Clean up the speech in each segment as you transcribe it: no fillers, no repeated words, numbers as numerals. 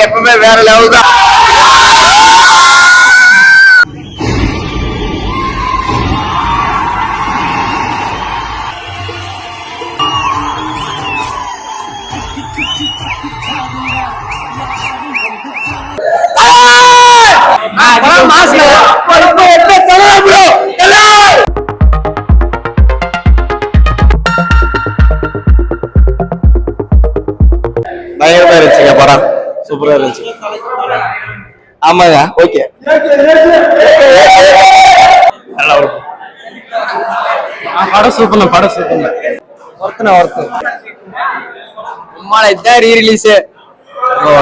எப்பவுமே வேற லெவல் தான். பயங்கரமா இருந்துச்சுங்க படம், சூப்பரா இருந்துச்சு. ஆமாங்க, ஓகே. படம் சூப்பர், படம் சூப்பர். ஒர்த்து இதான் ரீ ரிலீஸ்.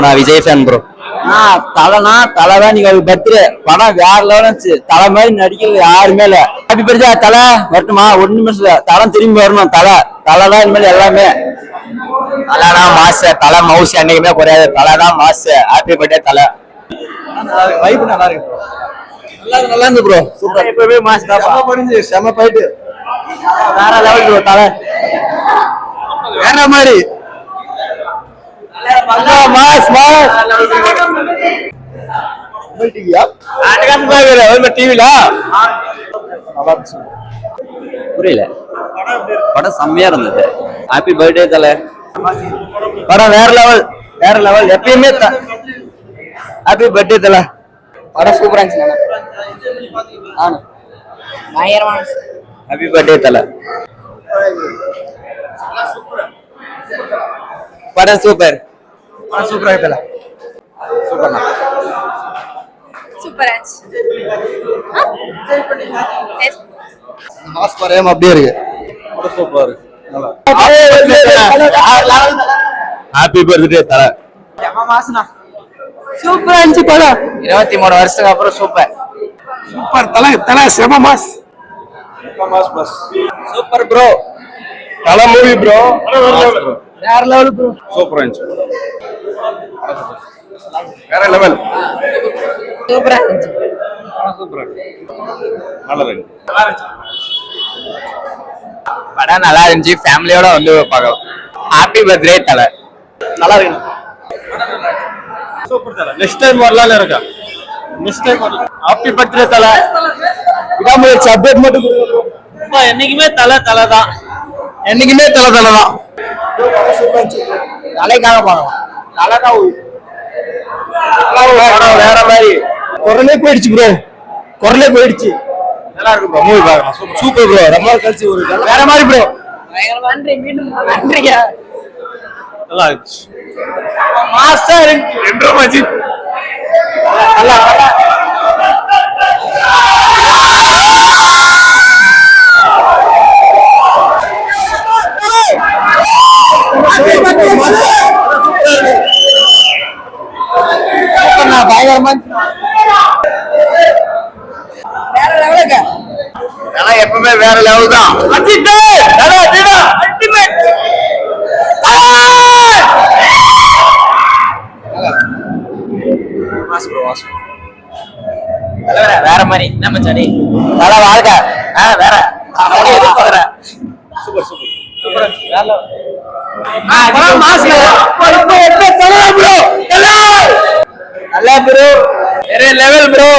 நான் விஜய் ஃபேன் ப்ரோ. தலைதான் நீங்க பர்த்டே படம் வேற லெவல். தலை மாதிரி நடிக்கிறது யாருமே இல்ல. ஹாப்பி பர்த்டே தலை. வரட்டுமா? ஒண்ணு நிமிஷம் தலை திரும்பி வரணும். தலைதான் இனிமேல் எல்லாமே. தலைதான் மாசு, தலை மவுசு என்னைக்குமே குறையாது. தலைதான் மாசு. ஹாப்பி பர்த்டே தலை. வைப் நல்லா இருக்கு, நல்லா இருந்து ப்ரோ. சூப்பர், இப்பவே மாசு தான் புரிஞ்சு. செம போயிட்டு வேற லெவல் ப்ரோ. தலை வேற மாதிரி மாஸ் மாஸ். புரியல, படம் செம்மையா இருந்தது. ஹாப்பி பர்த்டே தலை. படம் வேற லெவல், வேற லெவல். எப்பயுமே ஹாப்பி பர்த்டே தலை. படம் சூப்பரா இருந்துச்சு. ஹாப்பி பர்த்டே தலை. படம் சூப்பர், சூப்பரா இருக்குல்ல. சூப்பர்ண்ணா, சூப்பரா மாஸ் பரையாம அப்படியே இருக்கு. படம் சூப்பரா இருக்கு. நல்லா ஹாப்பி பர்த்டே தலை. சூப்பரா இருந்துச்சு படம். 23 வருஷத்துக்கு அப்புறம் சூப்பர் சூப்பர் தலை. தலை செம mass, mass bus. Super bro. தலை மூவி ப்ரோ வேற லெவல் ப்ரோ. சூப்பரா இருந்துச்சு, வேற லெவல். சூப்பரா இருந்துச்சு, சூப்பரா நல்லா இருக்கு. படம் நல்லா இருந்துச்சு. ஃபேமிலியோட வந்து பார்க்கலாம். ஹாப்பி பர்த்டே தலை. நல்லா இருக்கு. சூப்பர் தலை. நெக்ஸ்ட் டைம் வரலாம்னு இருக்கா? நெக்ஸ்ட் டைம் வரலாம். ஹாப்பி பர்த்டே தலை. இதாம அப்டேட் மட்டும் கொடுங்க. என்னைக்குமே தலை தலை தான். என்னைக்குமே தலை தலை தான். தலைக்காக பார்க்கலாம். தலைதான் வேற மாதிரி. குரலே போயிடுச்சு ப்ரோ, குரலே போயிடுச்சு. நல்லா இருக்கு ப்ரோ, மூவி பார்க்கலாம். Super bro. ரொம்ப நாள் கழிச்சு ஒரு வேற மாதிரி ப்ரோ. நன்றி, மீண்டும் நன்றிங்க. நல்லா இருந்துச்சு. மாஸ்டர் ரெண்டோ மஜித். நல்லா பயங்கரமா எப்பவுமே வேற லெவல் தான். வேற மாதிரி நம்ம சரி தலை வாழ்க்கை வேற. சூப்பர் சூப்பர் நல்லா ப்ரோ, வேற லெவல் ப்ரோ.